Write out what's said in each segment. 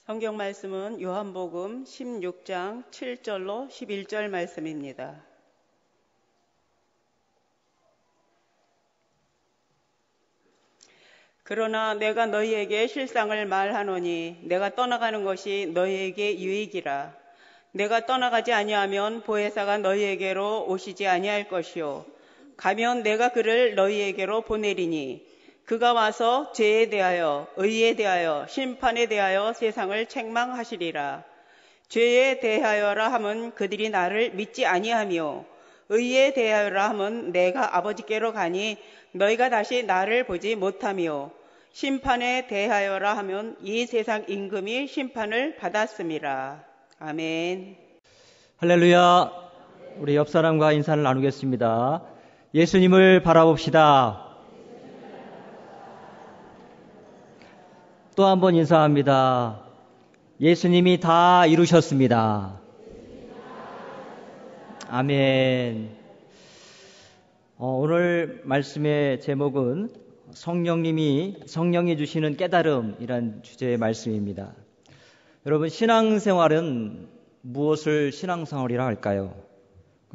성경 말씀은 요한복음 16장 7절로 11절 말씀입니다. 그러나 내가 너희에게 실상을 말하노니 내가 떠나가는 것이 너희에게 유익이라. 내가 떠나가지 아니하면 보혜사가 너희에게로 오시지 아니할 것이요 가면 내가 그를 너희에게로 보내리니 그가 와서 죄에 대하여 의에 대하여 심판에 대하여 세상을 책망하시리라. 죄에 대하여라 함은 그들이 나를 믿지 아니하며 의에 대하여라 함은 내가 아버지께로 가니 너희가 다시 나를 보지 못하며 심판에 대하여라 하면 이 세상 임금이 심판을 받았음이라. 아멘. 할렐루야. 우리 옆 사람과 인사를 나누겠습니다. 예수님을 바라봅시다. 또 한 번 인사합니다. 예수님이 다 이루셨습니다. 아멘. 오늘 말씀의 제목은 성령이 주시는 깨달음이란 주제의 말씀입니다. 여러분, 신앙생활은 무엇을 신앙생활이라 할까요?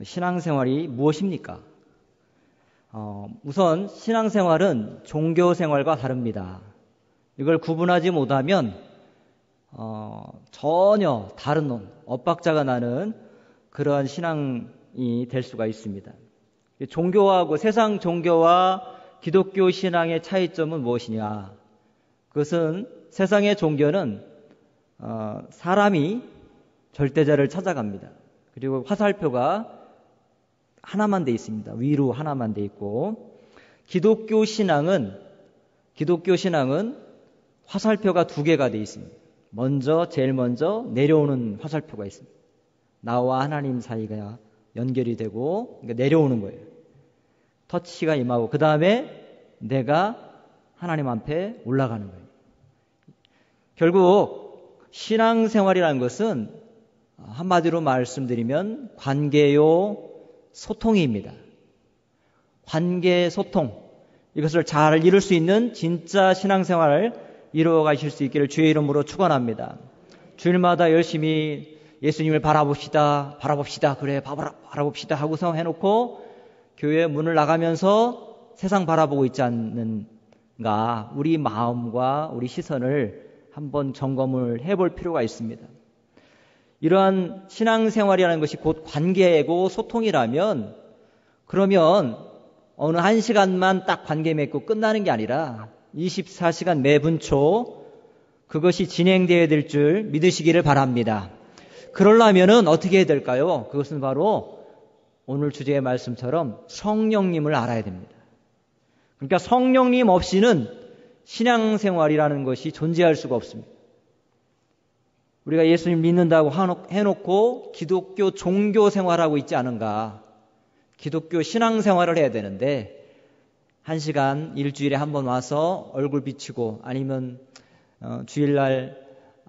신앙생활이 무엇입니까? 우선 신앙생활은 종교생활과 다릅니다. 이걸 구분하지 못하면 전혀 다른 엇박자가 나는 그러한 신앙이 될 수가 있습니다. 종교하고 세상 종교와 기독교 신앙의 차이점은 무엇이냐? 그것은 세상의 종교는 사람이 절대자를 찾아갑니다. 그리고 화살표가 하나만 돼 있습니다. 위로 하나만 돼 있고, 기독교 신앙은 화살표가 두 개가 돼 있습니다. 제일 먼저 내려오는 화살표가 있습니다. 나와 하나님 사이가 연결이 되고 내려오는 거예요. 터치가 임하고 그 다음에 내가 하나님 앞에 올라가는 거예요. 결국 신앙생활이라는 것은 한마디로 말씀드리면 관계요 소통입니다. 관계 소통, 이것을 잘 이룰 수 있는 진짜 신앙생활을 이루어 가실 수 있기를 주의 이름으로 축원합니다. 주일마다 열심히 예수님을 바라봅시다. 그래, 바라봅시다 하고서 해놓고 교회 문을 나가면서 세상 바라보고 있지 않는가, 우리 마음과 우리 시선을 한번 점검을 해볼 필요가 있습니다. 이러한 신앙생활이라는 것이 곧 관계고 소통이라면, 그러면 어느 한 시간만 딱 관계 맺고 끝나는 게 아니라 24시간 매분초 그것이 진행되어야 될 줄 믿으시기를 바랍니다. 그러려면은 어떻게 해야 될까요? 그것은 바로 오늘 주제의 말씀처럼 성령님을 알아야 됩니다. 그러니까 성령님 없이는 신앙생활이라는 것이 존재할 수가 없습니다. 우리가 예수님 믿는다고 해놓고 기독교 종교 생활하고 있지 않은가? 기독교 신앙생활을 해야 되는데, 한 시간 일주일에 한 번 와서 얼굴 비치고, 아니면 주일날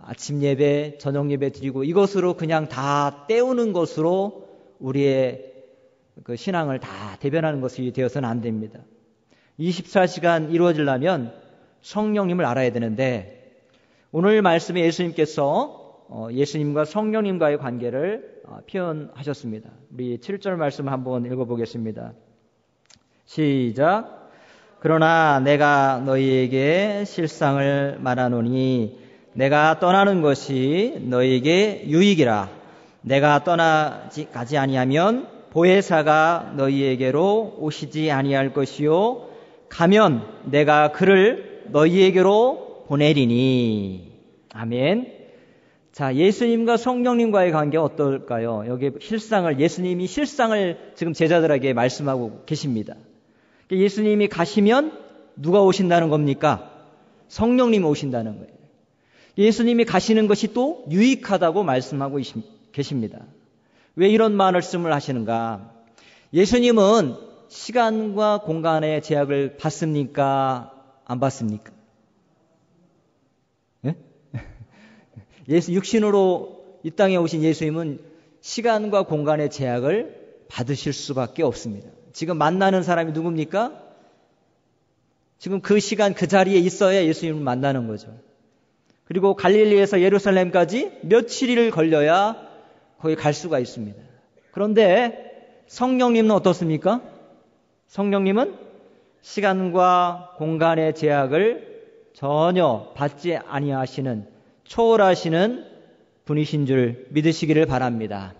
아침 예배, 저녁 예배 드리고, 이것으로 그냥 다 때우는 것으로 우리의 그 신앙을 다 대변하는 것이 되어서는 안 됩니다. 24시간 이루어지려면 성령님을 알아야 되는데, 오늘 말씀에 예수님께서 예수님과 성령님과의 관계를 표현하셨습니다. 우리 7절 말씀 한번 읽어보겠습니다. 시작. 그러나 내가 너희에게 실상을 말하노니 내가 떠나는 것이 너희에게 유익이라. 내가 떠나가지 아니하면 보혜사가 너희에게로 오시지 아니할 것이요 가면 내가 그를 너희에게로 보내리니. 아멘. 자, 예수님과 성령님과의 관계 어떨까요? 여기 예수님이 실상을 지금 제자들에게 말씀하고 계십니다. 예수님이 가시면 누가 오신다는 겁니까? 성령님이 오신다는 거예요. 예수님이 가시는 것이 또 유익하다고 말씀하고 계십니다. 왜 이런 말씀을 하시는가? 예수님은 시간과 공간의 제약을 받습니까? 안 받습니까? 예? 육신으로 이 땅에 오신 예수님은 시간과 공간의 제약을 받으실 수밖에 없습니다. 지금 만나는 사람이 누굽니까? 지금 그 시간 그 자리에 있어야 예수님을 만나는 거죠. 그리고 갈릴리에서 예루살렘까지 며칠을 걸려야 거기 갈 수가 있습니다. 그런데 성령님은 어떻습니까? 성령님은 시간과 공간의 제약을 전혀 받지 아니하시는 초월하시는 분이신 줄 믿으시기를 바랍니다.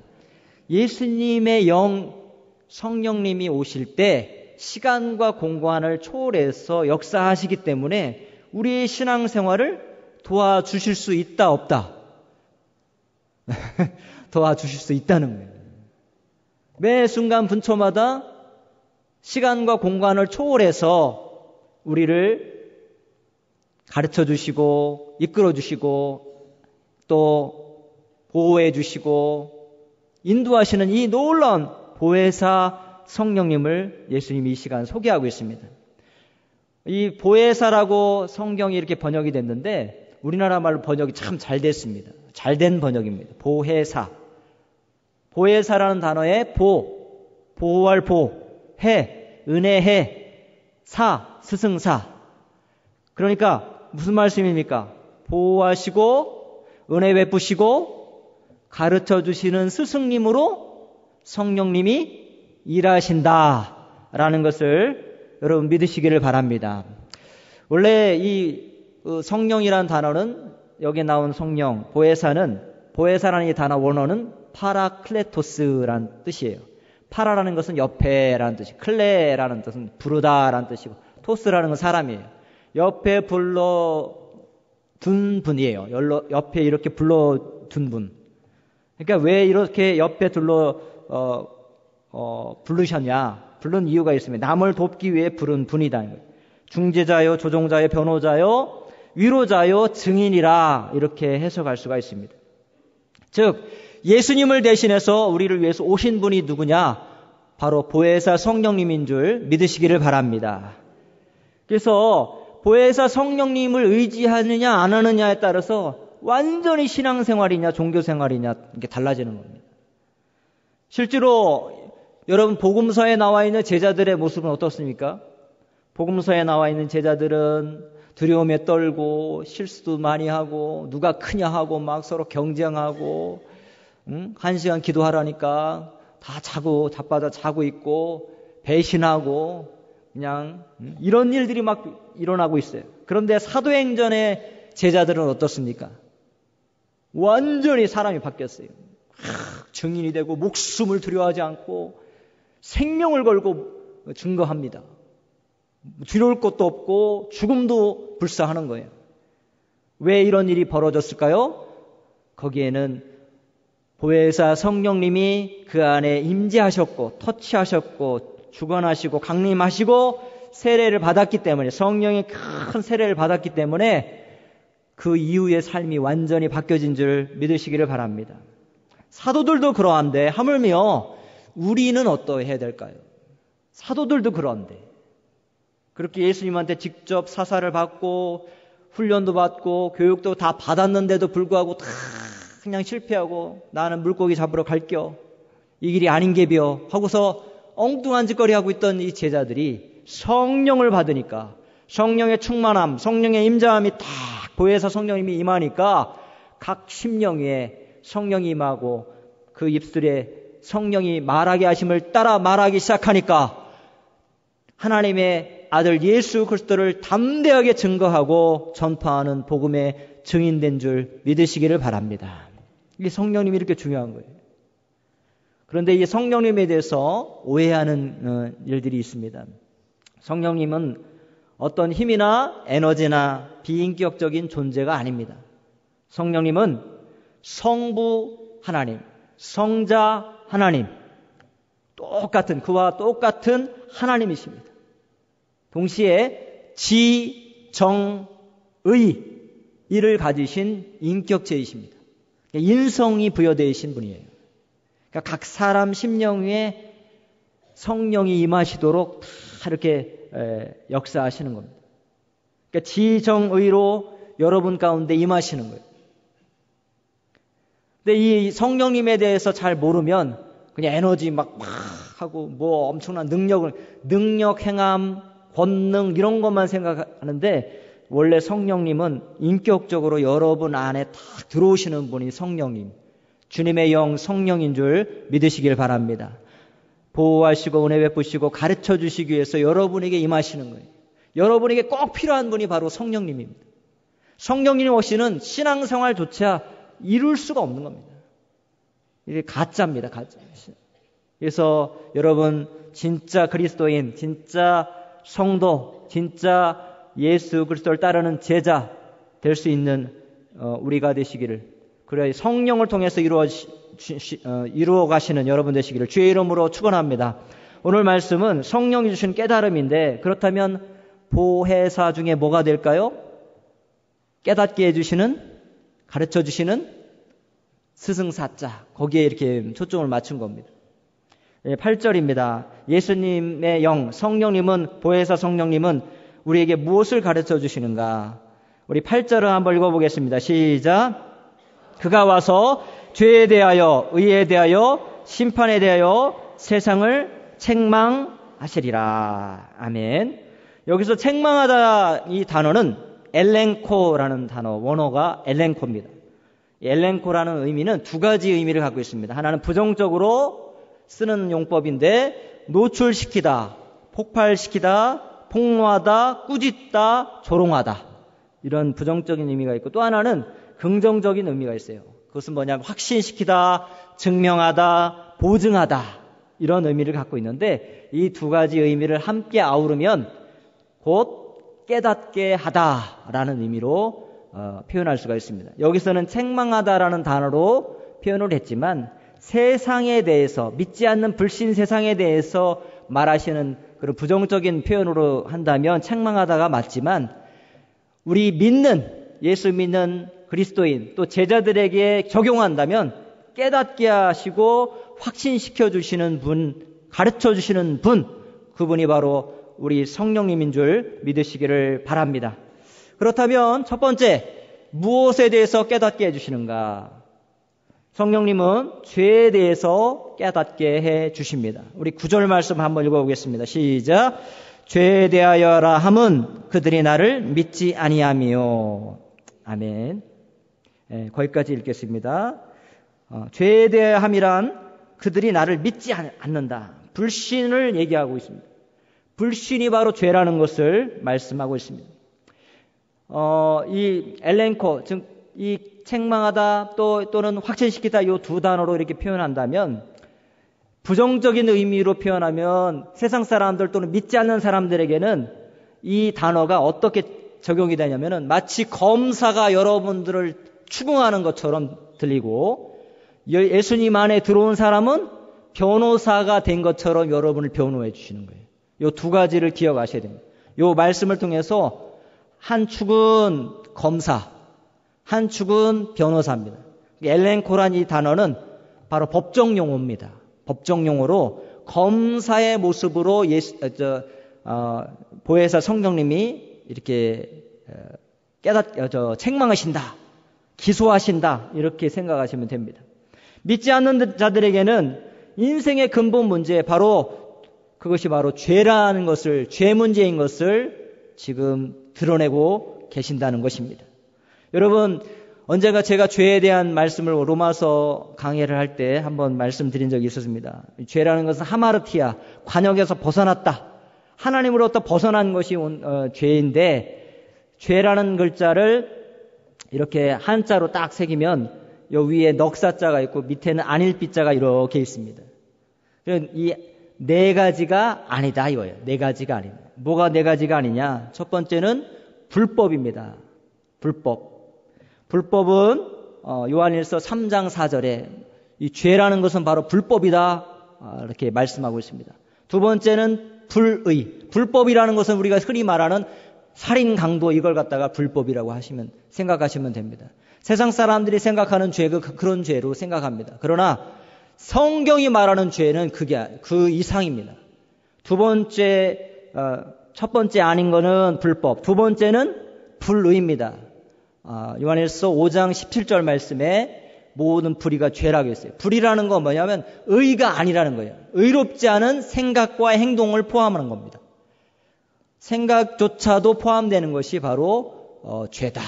예수님의 영 성령님이 오실 때 시간과 공간을 초월해서 역사하시기 때문에 우리의 신앙생활을 도와주실 수 있다 없다? 도와주실 수 있다는 거예요. 매 순간 분초마다 시간과 공간을 초월해서 우리를 가르쳐 주시고 이끌어 주시고 또 보호해 주시고 인도하시는 이 놀라운 보혜사 성령님을 예수님이 이 시간 소개하고 있습니다. 이 보혜사라고 성경이 이렇게 번역이 됐는데 우리나라 말로 번역이 참 잘 됐습니다. 잘된 번역입니다. 보혜사. 보혜사라는 단어에 보호할 해, 은혜해, 스승사. 그러니까 무슨 말씀입니까? 보호하시고 은혜 베푸시고 가르쳐 주시는 스승님으로 성령님이 일하신다라는 것을 여러분 믿으시기를 바랍니다. 원래 이 성령이라는 단어는 여기 나온 성령, 보혜사라는 이 단어 원어는 파라클레토스라는 뜻이에요. 파라라는 것은 옆에라는 뜻이고 클레라는 뜻은 부르다라는 뜻이고 토스라는 건 사람이에요. 옆에 불러둔 분이에요. 옆에 이렇게 불러둔 분. 그러니까 왜 이렇게 옆에 부르셨냐? 부른 이유가 있습니다. 남을 돕기 위해 부른 분이다. 중재자요, 조종자요, 변호자요, 위로자요, 증인이라 이렇게 해석할 수가 있습니다. 즉 예수님을 대신해서 우리를 위해서 오신 분이 누구냐? 바로 보혜사 성령님인 줄 믿으시기를 바랍니다. 그래서 보혜사 성령님을 의지하느냐 안 하느냐에 따라서 완전히 신앙생활이냐 종교생활이냐 이게 달라지는 겁니다. 실제로 여러분 복음서에 나와 있는 제자들의 모습은 어떻습니까? 복음서에 나와 있는 제자들은 두려움에 떨고 실수도 많이 하고 누가 크냐 하고 막 서로 경쟁하고 1시간 기도하라니까 다 자빠져 자고 있고 배신하고 그냥 이런 일들이 막 일어나고 있어요. 그런데 사도행전의 제자들은 어떻습니까? 완전히 사람이 바뀌었어요. 증인이 되고 목숨을 두려워하지 않고 생명을 걸고 증거합니다. 두려울 것도 없고 죽음도 불사하는 거예요. 왜 이런 일이 벌어졌을까요? 거기에는 보혜사 성령님이 그 안에 임재하셨고 터치하셨고 주관하시고 강림하시고 세례를 받았기 때문에 성령의 큰 세례를 받았기 때문에 그 이후의 삶이 완전히 바뀌어진 줄 믿으시기를 바랍니다. 사도들도 그러한데 하물며 우리는 어떠해야 될까요? 사도들도 그런데 그렇게 예수님한테 직접 사사를 받고 훈련도 받고 교육도 다 받았는데도 불구하고 다 그냥 실패하고 나는 물고기 잡으러 갈겨 이 길이 아닌 게비어 하고서 엉뚱한 짓거리 하고 있던 이 제자들이 성령을 받으니까 성령의 충만함, 성령의 임자함이 딱 보혜사 성령님이 임하니까 각 심령 위에 성령이 임하고 그 입술에 성령이 말하게 하심을 따라 말하기 시작하니까 하나님의 아들 예수 그리스도를 담대하게 증거하고 전파하는 복음의 증인된 줄 믿으시기를 바랍니다. 이게 성령님이 이렇게 중요한 거예요. 그런데 이 성령님에 대해서 오해하는 일들이 있습니다. 성령님은 어떤 힘이나 에너지나 비인격적인 존재가 아닙니다. 성령님은 성부 하나님, 성자 하나님, 그와 똑같은 하나님이십니다. 동시에 지, 정, 의 이를 가지신 인격체이십니다. 인성이 부여되신 분이에요. 그러니까 각 사람 심령 위에 성령이 임하시도록 다 이렇게 역사하시는 겁니다. 그러니까 지, 정, 의로 여러분 가운데 임하시는 거예요. 근데 이 성령님에 대해서 잘 모르면 그냥 에너지 막 하고 뭐 엄청난 능력, 행함, 권능 이런 것만 생각하는데 원래 성령님은 인격적으로 여러분 안에 탁 들어오시는 분이 성령님, 주님의 영 성령인 줄 믿으시길 바랍니다. 보호하시고 은혜 베푸시고 가르쳐 주시기 위해서 여러분에게 임하시는 거예요. 여러분에게 꼭 필요한 분이 바로 성령님입니다. 성령님 없이는 신앙생활조차 이룰 수가 없는 겁니다. 이게 가짜입니다. 가짜. 그래서 여러분 진짜 그리스도인, 진짜 성도, 진짜 예수 그리스도를 따르는 제자 될 수 있는 우리가 되시기를, 그래야 성령을 통해서 이루어 가시는 여러분 되시기를 주의 이름으로 축원합니다. 오늘 말씀은 성령이 주신 깨달음인데, 그렇다면 보혜사 중에 뭐가 될까요? 깨닫게 해주시는, 가르쳐 주시는 스승사자, 거기에 이렇게 초점을 맞춘 겁니다. 8절입니다. 예수님의 영, 성령님은, 보혜사 성령님은 우리에게 무엇을 가르쳐 주시는가? 우리 8절을 한번 읽어보겠습니다. 시작. 그가 와서 죄에 대하여, 의에 대하여, 심판에 대하여 세상을 책망하시리라. 아멘. 여기서 책망하다, 이 단어는 엘렌코라는 단어, 원어가 엘렌코입니다. 엘렌코라는 의미는 두 가지 의미를 갖고 있습니다. 하나는 부정적으로 쓰는 용법인데, 노출시키다, 폭발시키다, 폭로하다, 꾸짖다, 조롱하다, 이런 부정적인 의미가 있고, 또 하나는 긍정적인 의미가 있어요. 그것은 뭐냐면 확신시키다, 증명하다, 보증하다, 이런 의미를 갖고 있는데, 이 두 가지 의미를 함께 아우르면 곧 깨닫게 하다라는 의미로 표현할 수가 있습니다. 여기서는 책망하다라는 단어로 표현을 했지만, 세상에 대해서, 믿지 않는 불신 세상에 대해서 말하시는 그런 부정적인 표현으로 한다면 책망하다가 맞지만, 우리 예수 믿는 그리스도인 또 제자들에게 적용한다면 깨닫게 하시고 확신시켜 주시는 분, 가르쳐 주시는 분, 그분이 바로 우리 성령님인 줄 믿으시기를 바랍니다. 그렇다면 첫 번째, 무엇에 대해서 깨닫게 해주시는가? 성령님은 죄에 대해서 깨닫게 해 주십니다. 우리 9절 말씀 한번 읽어보겠습니다. 시작. 죄에 대하여라 함은 그들이 나를 믿지 아니하며. 아멘. 거기까지 읽겠습니다. 죄에 대함이란 그들이 나를 믿지 않는다. 불신을 얘기하고 있습니다. 불신이 바로 죄라는 것을 말씀하고 있습니다. 이 엘렌코, 즉 이 책망하다 또는 확신시키다, 이 두 단어로 이렇게 표현한다면, 부정적인 의미로 표현하면 세상 사람들 또는 믿지 않는 사람들에게는 이 단어가 어떻게 적용이 되냐면은 마치 검사가 여러분들을 추궁하는 것처럼 들리고, 예수님 안에 들어온 사람은 변호사가 된 것처럼 여러분을 변호해 주시는 거예요. 이 두 가지를 기억하셔야 됩니다. 이 말씀을 통해서 한 축은 검사, 한 축은 변호사입니다. 엘렌코란 이 단어는 바로 법정 용어입니다. 법정 용어로 검사의 모습으로 보혜사 성령님이 이렇게 책망하신다, 기소하신다, 이렇게 생각하시면 됩니다. 믿지 않는 자들에게는 인생의 근본 문제, 그것이 바로 죄라는 것을, 죄 문제인 것을 지금 드러내고 계신다는 것입니다. 여러분, 언젠가 제가 죄에 대한 말씀을 로마서 강해를 할 때 한번 말씀드린 적이 있었습니다. 죄라는 것은 하마르티아, 관역에서 벗어났다, 하나님으로부터 벗어난 것이 죄인데, 죄라는 글자를 이렇게 한자로 딱 새기면 요 위에 넉사자가 있고 밑에는 안일비자가 이렇게 있습니다. 이 네 가지가 아니다 이거예요. 네 가지가 아니다. 뭐가 네 가지가 아니냐? 첫 번째는 불법입니다. 불법은 요한일서 3장 4절에 이 죄라는 것은 바로 불법이다, 이렇게 말씀하고 있습니다. 두 번째는 불법이라는 것은 우리가 흔히 말하는 살인, 강도, 이걸 갖다가 불법이라고 생각하시면 됩니다. 세상 사람들이 생각하는 죄, 그런 죄로 생각합니다. 그러나 성경이 말하는 죄는 그 이상입니다. 첫 번째 아닌 거는 불법, 두 번째는 불의입니다. 요한일서 5장 17절 말씀에 모든 불의가 죄라고 했어요. 불의라는 건 뭐냐면 의가 아니라는 거예요. 의롭지 않은 생각과 행동을 포함하는 겁니다. 생각조차도 포함되는 것이 바로 죄다.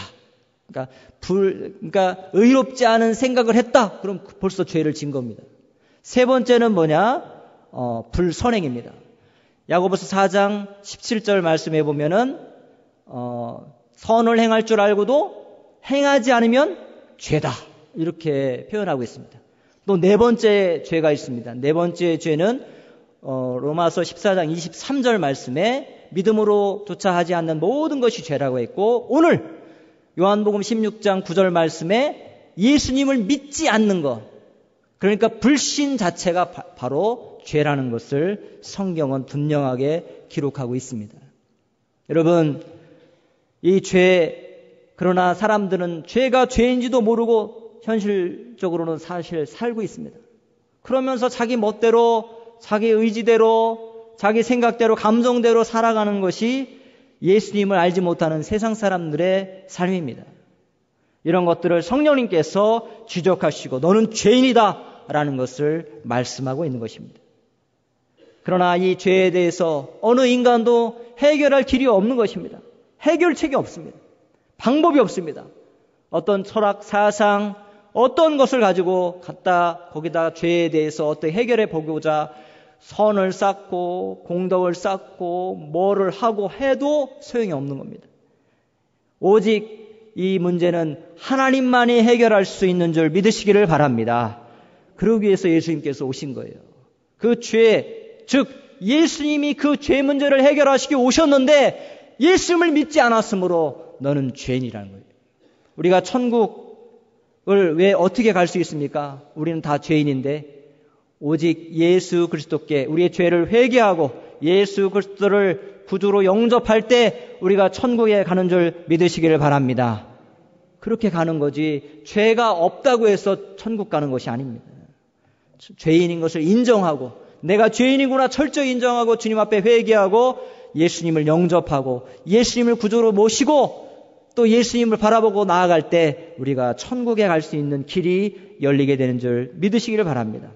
그러니까 의롭지 않은 생각을 했다. 그럼 벌써 죄를 진 겁니다. 세 번째는 뭐냐? 불선행입니다. 야고보서 4장 17절 말씀해 보면은 선을 행할 줄 알고도 행하지 않으면 죄다. 이렇게 표현하고 있습니다. 또 네 번째 죄가 있습니다. 네 번째 죄는 로마서 14장 23절 말씀에 믿음으로조차 하지 않는 모든 것이 죄라고 했고, 오늘 요한복음 16장 9절 말씀에 예수님을 믿지 않는 것, 그러니까 불신 자체가 바로 죄라는 것을 성경은 분명하게 기록하고 있습니다. 여러분, 이 죄, 그러나 사람들은 죄가 죄인지도 모르고 현실적으로는 사실 살고 있습니다. 그러면서 자기 멋대로, 자기 의지대로, 자기 생각대로, 감정대로 살아가는 것이 예수님을 알지 못하는 세상 사람들의 삶입니다. 이런 것들을 성령님께서 지적하시고 너는 죄인이다 라는 것을 말씀하고 있는 것입니다. 그러나 이 죄에 대해서 어느 인간도 해결할 길이 없는 것입니다. 해결책이 없습니다. 방법이 없습니다. 어떤 철학, 사상, 어떤 것을 가지고 거기다 죄에 대해서 어떻게 해결해 보고자 선을 쌓고 공덕을 쌓고 뭐를 하고 해도 소용이 없는 겁니다. 오직 이 문제는 하나님만이 해결할 수 있는 줄 믿으시기를 바랍니다. 그러기 위해서 예수님께서 오신 거예요. 그 죄, 즉 예수님이 그 죄 문제를 해결하시기 오셨는데 예수님을 믿지 않았으므로 너는 죄인이라는 거예요. 우리가 천국을 왜 어떻게 갈 수 있습니까? 우리는 다 죄인인데 오직 예수 그리스도께 우리의 죄를 회개하고 예수 그리스도를 구주로 영접할 때 우리가 천국에 가는 줄 믿으시기를 바랍니다. 그렇게 가는 거지 죄가 없다고 해서 천국 가는 것이 아닙니다. 죄인인 것을 인정하고 내가 죄인이구나 철저히 인정하고 주님 앞에 회개하고 예수님을 영접하고 예수님을 구주로 모시고 또 예수님을 바라보고 나아갈 때 우리가 천국에 갈 수 있는 길이 열리게 되는 줄 믿으시기를 바랍니다.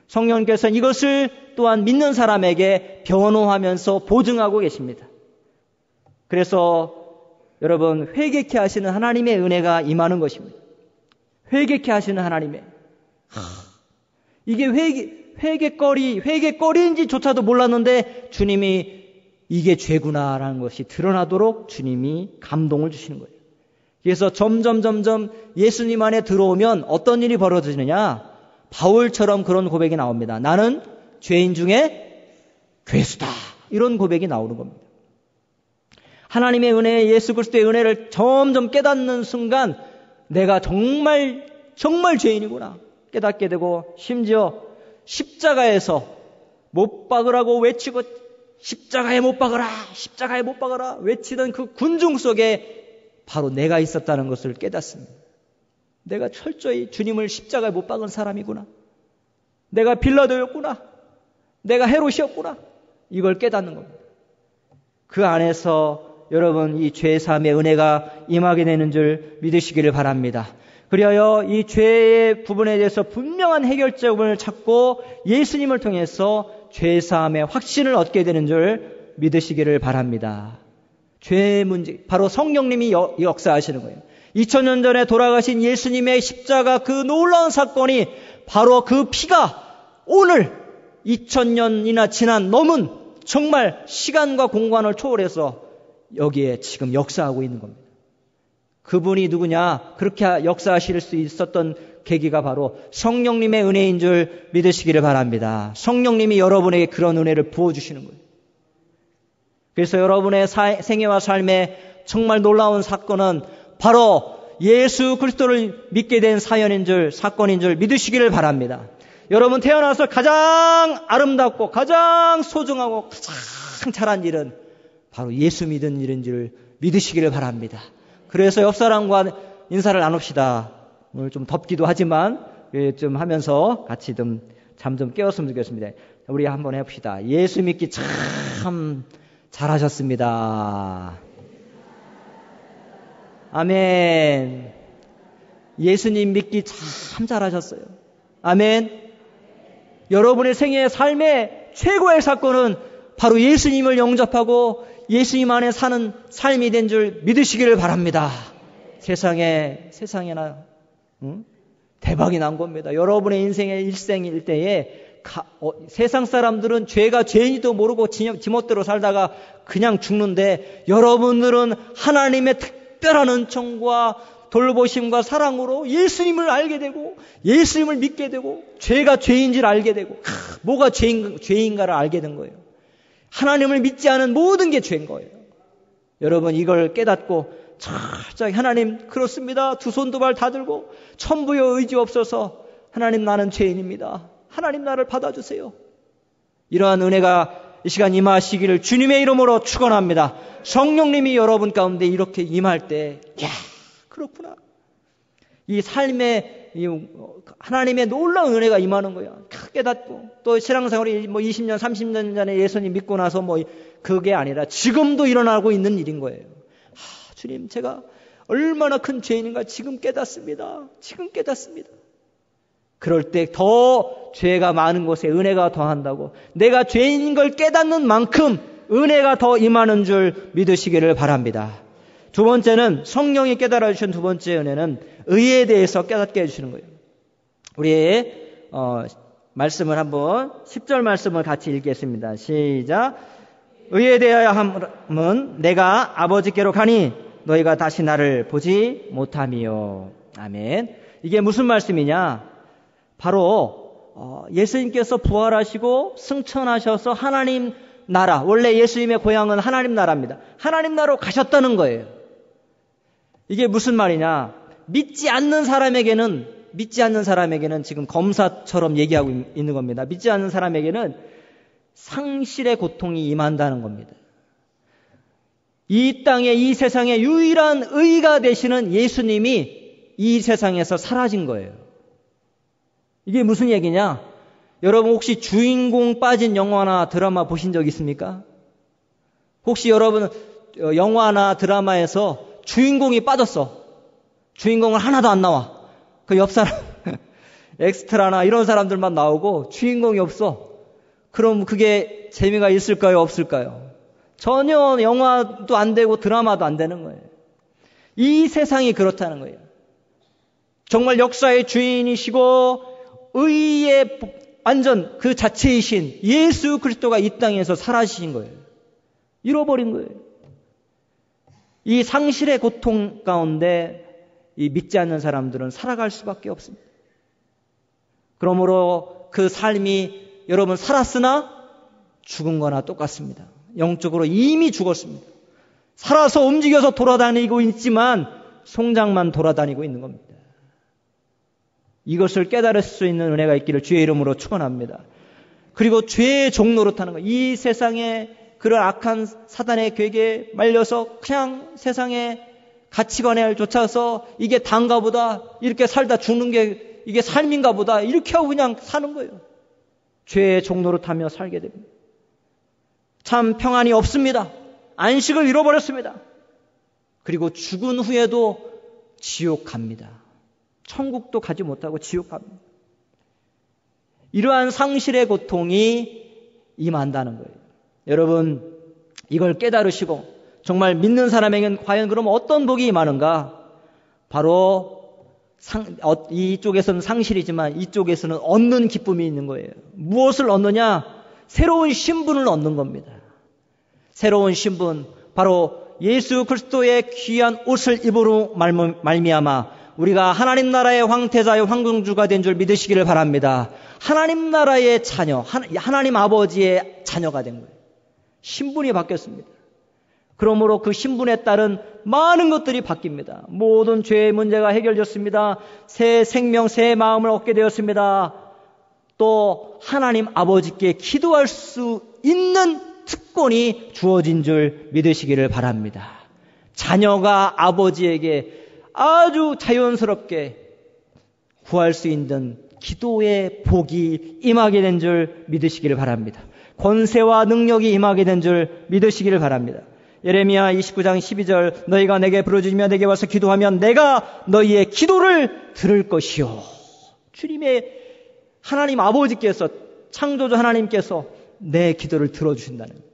성령께서 이것을 또한 믿는 사람에게 변호하면서 보증하고 계십니다. 그래서 여러분 회개케 하시는 하나님의 은혜가 임하는 것입니다. 회개케 하시는 하나님의 이게 회개거리인지조차도 몰랐는데 주님이 이게 죄구나라는 것이 드러나도록 주님이 감동을 주시는 거예요. 그래서 점점 예수님 안에 들어오면 어떤 일이 벌어지느냐? 바울처럼 그런 고백이 나옵니다. 나는 죄인 중에 괴수다. 이런 고백이 나오는 겁니다. 하나님의 은혜, 예수 그리스도의 은혜를 점점 깨닫는 순간 내가 정말 죄인이구나 깨닫게 되고 심지어 십자가에서 못 박으라고 외치고 십자가에 못 박으라 외치던 그 군중 속에 바로 내가 있었다는 것을 깨닫습니다. 내가 철저히 주님을 십자가에 못 박은 사람이구나. 내가 빌라도였구나. 내가 헤롯이었구나. 이걸 깨닫는 겁니다. 그 안에서 여러분 이 죄사함의 은혜가 임하게 되는 줄 믿으시기를 바랍니다. 그리하여 이 죄의 부분에 대해서 분명한 해결책을 찾고 예수님을 통해서 죄사함의 확신을 얻게 되는 줄 믿으시기를 바랍니다. 죄의 문제, 바로 성령님이 역사하시는 거예요. 2000년 전에 돌아가신 예수님의 십자가 그 놀라운 사건이 바로 그 피가 오늘 2000년이나 지난 넘은 정말 시간과 공간을 초월해서 여기에 지금 역사하고 있는 겁니다. 그분이 누구냐? 그렇게 역사하실 수 있었던 계기가 바로 성령님의 은혜인 줄 믿으시기를 바랍니다. 성령님이 여러분에게 그런 은혜를 부어주시는 거예요. 그래서 여러분의 생애와 삶에 정말 놀라운 사건은 바로 예수 그리스도를 믿게 된 사건인 줄 믿으시기를 바랍니다. 여러분 태어나서 가장 아름답고 가장 소중하고 가장 잘한 일은 바로 예수 믿은 일인 줄 믿으시기를 바랍니다. 그래서 옆 사람과 인사를 나눕시다. 오늘 좀 덥기도 하지만 좀 하면서 같이 잠 좀 깨웠으면 좋겠습니다. 우리 한번 해봅시다. 예수 믿기 참 잘하셨습니다. 아멘. 예수님 믿기 참 잘하셨어요. 아멘. 여러분의 생애의 삶의 최고의 사건은 바로 예수님을 영접하고 예수님 안에 사는 삶이 된 줄 믿으시기를 바랍니다. 세상에나 대박이 난 겁니다. 여러분의 인생의 일생일 때에 세상 사람들은 죄가 죄인지도 모르고 지멋대로 살다가 그냥 죽는데, 여러분들은 하나님의 특별한 은총과 돌보심과 사랑으로 예수님을 알게 되고 예수님을 믿게 되고 죄가 죄인지를 알게 되고 뭐가 죄인가를 알게 된 거예요. 하나님을 믿지 않은 모든 게 죄인 거예요. 여러분, 이걸 깨닫고 철저히 하나님, 그렇습니다. 두 손 두 발 다 들고 천부여 의지 없어서 하나님, 나는 죄인입니다. 하나님, 나를 받아주세요. 이러한 은혜가 이 시간 임하시기를 주님의 이름으로 축원합니다. 성령님이 여러분 가운데 이렇게 임할 때, 야, 그렇구나. 이 삶에 하나님의 놀라운 은혜가 임하는 거예요. 깨닫고, 또 신앙생활이 20년, 30년 전에 예수님 믿고 나서 그게 아니라 지금도 일어나고 있는 일인 거예요. 주님, 제가 얼마나 큰 죄인인가 지금 깨닫습니다. 지금 깨닫습니다. 그럴 때 더 죄가 많은 곳에 은혜가 더한다고, 내가 죄인인 걸 깨닫는 만큼 은혜가 더 임하는 줄 믿으시기를 바랍니다. 두 번째는, 성령이 깨달아 주신 두 번째 은혜는 의에 대해서 깨닫게 해주시는 거예요. 우리의 말씀을 한번 10절 말씀을 같이 읽겠습니다. 시작. 의에 대하여 함은 내가 아버지께로 가니 너희가 다시 나를 보지 못함이요. 아멘. 이게 무슨 말씀이냐? 바로 예수님께서 부활하시고 승천하셔서 하나님 나라, 원래 예수님의 고향은 하나님 나라입니다. 하나님 나라로 가셨다는 거예요. 이게 무슨 말이냐? 믿지 않는 사람에게는 지금 검사처럼 얘기하고 있는 겁니다. 믿지 않는 사람에게는 상실의 고통이 임한다는 겁니다. 이 땅에, 이 세상에 유일한 의가 되시는 예수님이 이 세상에서 사라진 거예요. 이게 무슨 얘기냐? 여러분, 혹시 주인공 빠진 영화나 드라마 보신 적 있습니까? 혹시 여러분 영화나 드라마에서 주인공이 빠졌어. 주인공은 하나도 안 나와. 그 옆 사람 엑스트라나 이런 사람들만 나오고 주인공이 없어. 그럼 그게 재미가 있을까요? 없을까요? 전혀 영화도 안 되고 드라마도 안 되는 거예요. 이 세상이 그렇다는 거예요. 정말 역사의 주인이시고 의의 완전 그 자체이신 예수 그리스도가 이 땅에서 사라지신 거예요. 잃어버린 거예요. 이 상실의 고통 가운데 이 믿지 않는 사람들은 살아갈 수밖에 없습니다. 그러므로 그 삶이 여러분 살았으나 죽은 거나 똑같습니다. 영적으로 이미 죽었습니다. 살아서 움직여서 돌아다니고 있지만 송장만 돌아다니고 있는 겁니다. 이것을 깨달을 수 있는 은혜가 있기를 주의 이름으로 축원합니다. 그리고 죄의 종노릇하는 거, 이 세상에 그런 악한 사단의 괴계에 말려서 그냥 세상의 가치관에 쫓아서 이게 단가 보다, 이렇게 살다 죽는 게 이게 삶인가 보다, 이렇게 하고 그냥 사는 거예요. 죄의 종노릇하며 살게 됩니다. 참 평안이 없습니다. 안식을 잃어버렸습니다. 그리고 죽은 후에도 지옥 갑니다. 천국도 가지 못하고 지옥 갑니다. 이러한 상실의 고통이 임한다는 거예요. 여러분, 이걸 깨달으시고 정말 믿는 사람에게는 과연 그럼 어떤 복이 임하는가? 바로 이쪽에서는 상실이지만 이쪽에서는 얻는 기쁨이 있는 거예요. 무엇을 얻느냐? 새로운 신분을 얻는 겁니다. 새로운 신분, 바로 예수 그리스도의 귀한 옷을 입으로 말미암아 우리가 하나님 나라의 황태자의 황금주가 된 줄 믿으시기를 바랍니다. 하나님 나라의 자녀, 하나님 아버지의 자녀가 된 거예요. 신분이 바뀌었습니다. 그러므로 그 신분에 따른 많은 것들이 바뀝니다. 모든 죄의 문제가 해결됐습니다. 새 생명, 새 마음을 얻게 되었습니다. 또 하나님 아버지께 기도할 수 있는 특권이 주어진 줄 믿으시기를 바랍니다. 자녀가 아버지에게 아주 자연스럽게 구할 수 있는 기도의 복이 임하게 된 줄 믿으시기를 바랍니다. 권세와 능력이 임하게 된 줄 믿으시기를 바랍니다. 예레미야 29장 12절, 너희가 내게 부르짖으며 내게 와서 기도하면 내가 너희의 기도를 들을 것이요. 주님의 하나님 아버지께서, 창조주 하나님께서 내 기도를 들어주신다는 거예요.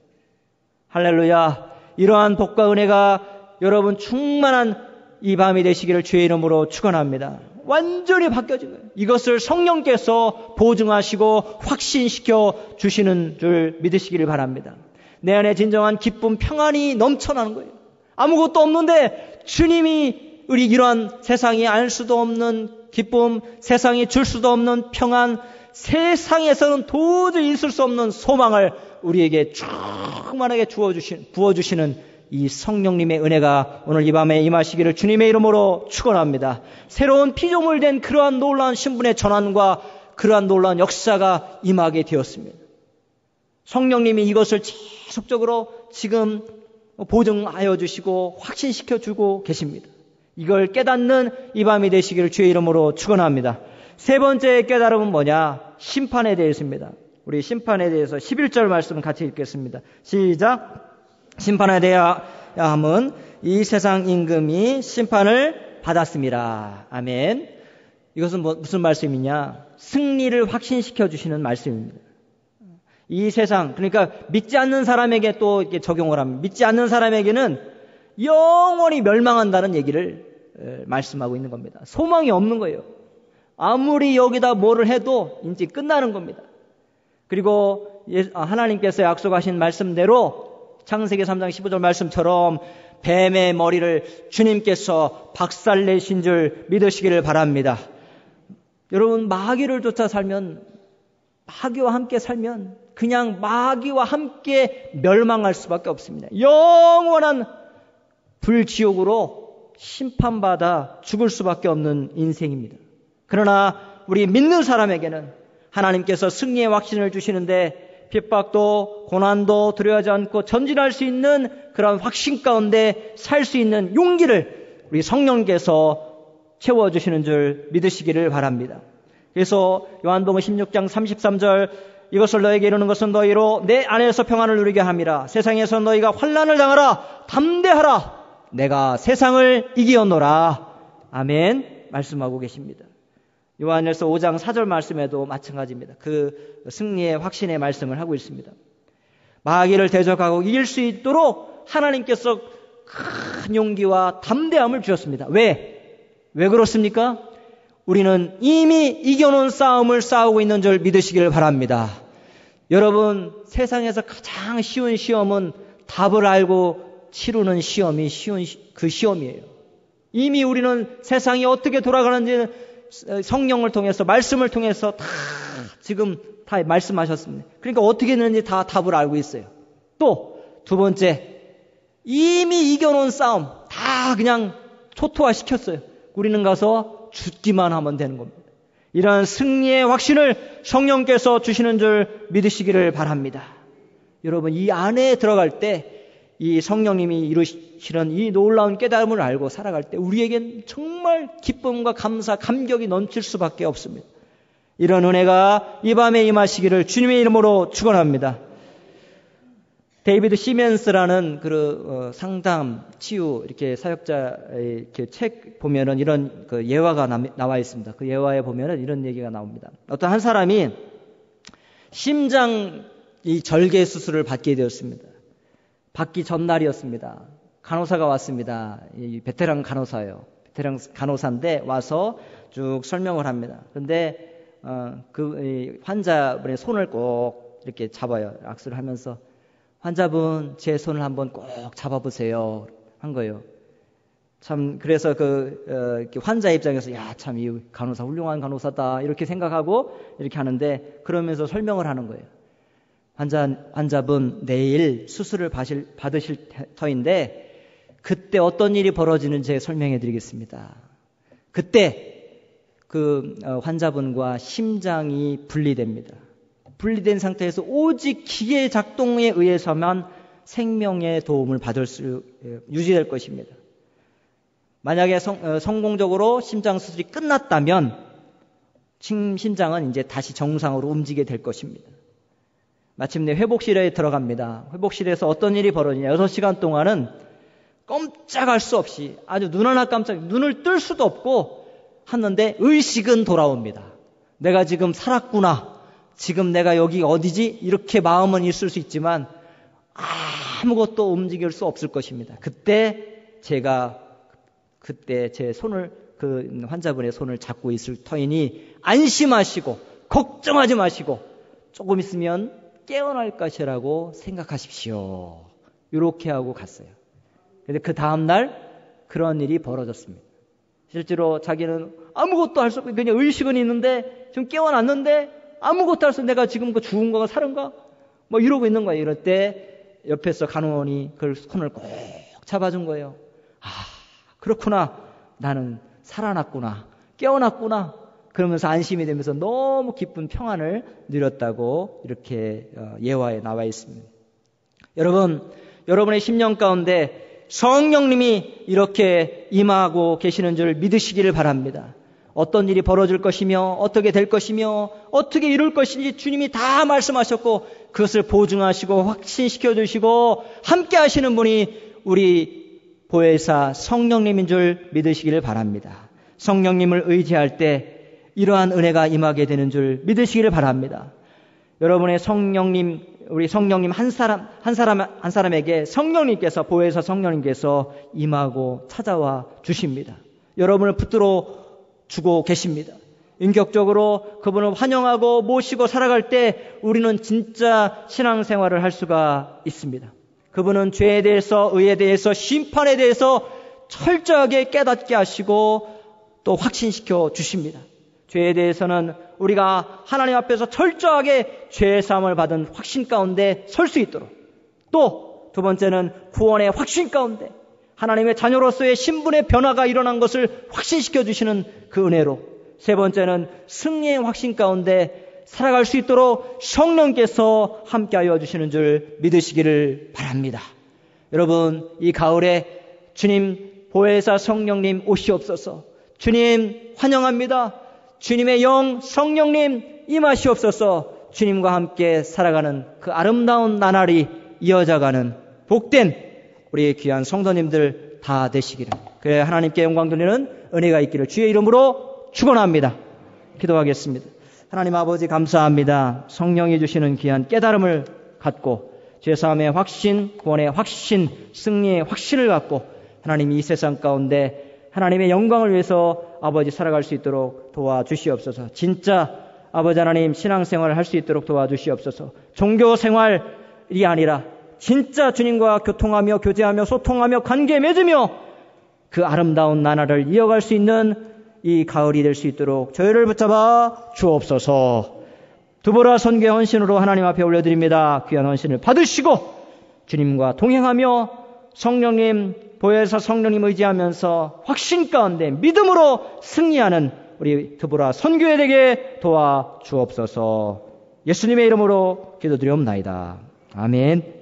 할렐루야. 이러한 복과 은혜가 여러분 충만한 이 밤이 되시기를 주의 이름으로 축원합니다. 완전히 바뀌어진 거예요. 이것을 성령께서 보증하시고 확신시켜 주시는 줄 믿으시기를 바랍니다. 내 안에 진정한 기쁨, 평안이 넘쳐나는 거예요. 아무것도 없는데 주님이 우리 이러한 세상이 알 수도 없는 기쁨, 세상이 줄 수도 없는 평안, 세상에서는 도저히 있을 수 없는 소망을 우리에게 충만하게 부어주시는 이 성령님의 은혜가 오늘 이 밤에 임하시기를 주님의 이름으로 축원합니다. 새로운 피조물된 그러한 놀라운 신분의 전환과 그러한 놀라운 역사가 임하게 되었습니다. 성령님이 이것을 계속적으로 지금 보증하여 주시고 확신시켜 주고 계십니다. 이걸 깨닫는 이 밤이 되시기를 주의 이름으로 축원합니다. 세 번째 깨달음은 뭐냐? 심판에 대해서입니다. 우리 심판에 대해서 11절 말씀 같이 읽겠습니다. 시작. 심판에 대하여함은 이 세상 임금이 심판을 받았습니다. 아멘. 이것은 무슨 말씀이냐? 승리를 확신시켜 주시는 말씀입니다. 이 세상, 그러니까 믿지 않는 사람에게 또 이렇게 적용을 합니다. 믿지 않는 사람에게는 영원히 멸망한다는 얘기를 말씀하고 있는 겁니다. 소망이 없는 거예요. 아무리 여기다 뭐를 해도 이제 끝나는 겁니다. 그리고 하나님께서 약속하신 말씀대로 창세기 3장 15절 말씀처럼 뱀의 머리를 주님께서 박살내신 줄 믿으시기를 바랍니다. 여러분, 마귀를 쫓아 살면, 마귀와 함께 살면 그냥 마귀와 함께 멸망할 수밖에 없습니다. 영원한 불지옥으로 심판받아 죽을 수밖에 없는 인생입니다. 그러나 우리 믿는 사람에게는 하나님께서 승리의 확신을 주시는데 핍박도 고난도 두려워하지 않고 전진할 수 있는 그런 확신 가운데 살 수 있는 용기를 우리 성령께서 채워주시는 줄 믿으시기를 바랍니다. 그래서 요한복음 16장 33절 이것을 너에게 이루는 것은 너희로 내 안에서 평안을 누리게 함이라. 세상에서 너희가 환난을 당하라. 담대하라. 내가 세상을 이기었노라. 아멘 말씀하고 계십니다. 요한일서 5장 4절 말씀에도 마찬가지입니다. 그 승리의 확신의 말씀을 하고 있습니다. 마귀를 대적하고 이길 수 있도록 하나님께서 큰 용기와 담대함을 주셨습니다. 왜 그렇습니까? 우리는 이미 이겨놓은 싸움을 싸우고 있는 줄 믿으시기를 바랍니다. 여러분, 세상에서 가장 쉬운 시험은 답을 알고 치르는 시험이 쉬운 그 시험이에요. 이미 우리는 세상이 어떻게 돌아가는지 성령을 통해서 말씀을 통해서 다 지금 다 말씀하셨습니다. 그러니까 어떻게 되는지 다 답을 알고 있어요. 또 두 번째, 이미 이겨놓은 싸움 다 그냥 초토화시켰어요. 우리는 가서 죽기만 하면 되는 겁니다. 이러한 승리의 확신을 성령께서 주시는 줄 믿으시기를 바랍니다. 여러분, 이 안에 들어갈 때 이 성령님이 이루시는 이 놀라운 깨달음을 알고 살아갈 때 우리에겐 정말 기쁨과 감사, 감격이 넘칠 수밖에 없습니다. 이런 은혜가 이 밤에 임하시기를 주님의 이름으로 축원합니다. 데이비드 시멘스라는 상담, 치유 이렇게 사역자 이렇게 책 보면은 이런 그 예화가 나와 있습니다. 그 예화에 보면은 이런 얘기가 나옵니다. 어떤 한 사람이 심장 이 절개 수술을 받게 되었습니다. 받기 전날이었습니다. 간호사가 왔습니다. 이 베테랑 간호사예요. 베테랑 간호사인데 와서 쭉 설명을 합니다. 그런데 그 환자분의 손을 꼭 이렇게 잡아요. 악수를 하면서 환자분 제 손을 한번 꼭 잡아보세요 한 거예요. 참 그래서 이렇게 환자 입장에서 야, 참 이 간호사 훌륭한 간호사다 이렇게 생각하고 이렇게 하는데 그러면서 설명을 하는 거예요. 환자분 내일 수술을 받으실 터인데 그때 어떤 일이 벌어지는지 설명해 드리겠습니다. 그때 환자분과 심장이 분리됩니다. 분리된 상태에서 오직 기계 작동에 의해서만 생명의 도움을 받을 수 유지될 것입니다. 만약에 성공적으로 심장 수술이 끝났다면 심장은 이제 다시 정상으로 움직이게 될 것입니다. 마침내 회복실에 들어갑니다. 회복실에서 어떤 일이 벌어지냐. 6시간 동안은 꼼짝할 수 없이 아주 눈 하나 눈을 뜰 수도 없고 하는데 의식은 돌아옵니다. 내가 지금 살았구나. 지금 내가 여기 어디지? 이렇게 마음은 있을 수 있지만 아무것도 움직일 수 없을 것입니다. 그때 제 손을, 그 환자분의 손을 잡고 있을 터이니 안심하시고 걱정하지 마시고 조금 있으면 깨어날 것이라고 생각하십시오. 이렇게 하고 갔어요. 그런데 그 다음날 그런 일이 벌어졌습니다. 실제로 자기는 아무것도 할 수 없고 그냥 의식은 있는데 지금 깨어났는데 아무것도 할 수 없어. 내가 지금 그 죽은 거가 사는가? 뭐 이러고 있는 거예요. 이럴 때 옆에서 간호원이 그 손을 꼭 잡아준 거예요. 아, 그렇구나. 나는 살아났구나. 깨어났구나. 그러면서 안심이 되면서 너무 기쁜 평안을 누렸다고 이렇게 예화에 나와 있습니다. 여러분, 여러분의 심령 가운데 성령님이 이렇게 임하고 계시는 줄 믿으시기를 바랍니다. 어떤 일이 벌어질 것이며 어떻게 될 것이며 어떻게 이룰 것인지 주님이 다 말씀하셨고 그것을 보증하시고 확신시켜 주시고 함께 하시는 분이 우리 보혜사 성령님인 줄 믿으시기를 바랍니다. 성령님을 의지할 때 이러한 은혜가 임하게 되는 줄 믿으시기를 바랍니다. 여러분의 성령님, 우리 성령님 한 사람에게 성령님께서, 보혜사 성령님께서 임하고 찾아와 주십니다. 여러분을 붙들어 주고 계십니다. 인격적으로 그분을 환영하고 모시고 살아갈 때 우리는 진짜 신앙생활을 할 수가 있습니다. 그분은 죄에 대해서, 의에 대해서, 심판에 대해서 철저하게 깨닫게 하시고 또 확신시켜 주십니다. 죄에 대해서는 우리가 하나님 앞에서 철저하게 죄 사함을 받은 확신 가운데 설 수 있도록, 또 두 번째는 구원의 확신 가운데 하나님의 자녀로서의 신분의 변화가 일어난 것을 확신시켜 주시는 그 은혜로, 세 번째는 승리의 확신 가운데 살아갈 수 있도록 성령께서 함께하여 주시는 줄 믿으시기를 바랍니다. 여러분, 이 가을에 주님 보혜사 성령님 오시옵소서. 주님 환영합니다. 주님의 영 성령님 임하시옵소서. 주님과 함께 살아가는 그 아름다운 나날이 이어져가는 복된 우리 귀한 성도님들 다 되시기를, 그래 하나님께 영광 돌리는 은혜가 있기를 주의 이름으로 축원합니다. 기도하겠습니다. 하나님 아버지 감사합니다. 성령이 주시는 귀한 깨달음을 갖고 죄사함의 확신, 구원의 확신, 승리의 확신을 갖고 하나님 이 세상 가운데 하나님의 영광을 위해서 아버지 살아갈 수 있도록 도와주시옵소서. 진짜 아버지 하나님 신앙생활을 할 수 있도록 도와주시옵소서. 종교생활이 아니라 진짜 주님과 교통하며 교제하며 소통하며 관계 맺으며 그 아름다운 나날을 이어갈 수 있는 이 가을이 될 수 있도록 저희를 붙잡아 주옵소서. 두보라 선교의 헌신으로 하나님 앞에 올려드립니다. 귀한 헌신을 받으시고 주님과 동행하며 성령님, 보혜사 성령님 의지하면서 확신 가운데 믿음으로 승리하는 우리 두보라 선교회 되게 도와 주옵소서. 예수님의 이름으로 기도드리옵나이다. 아멘.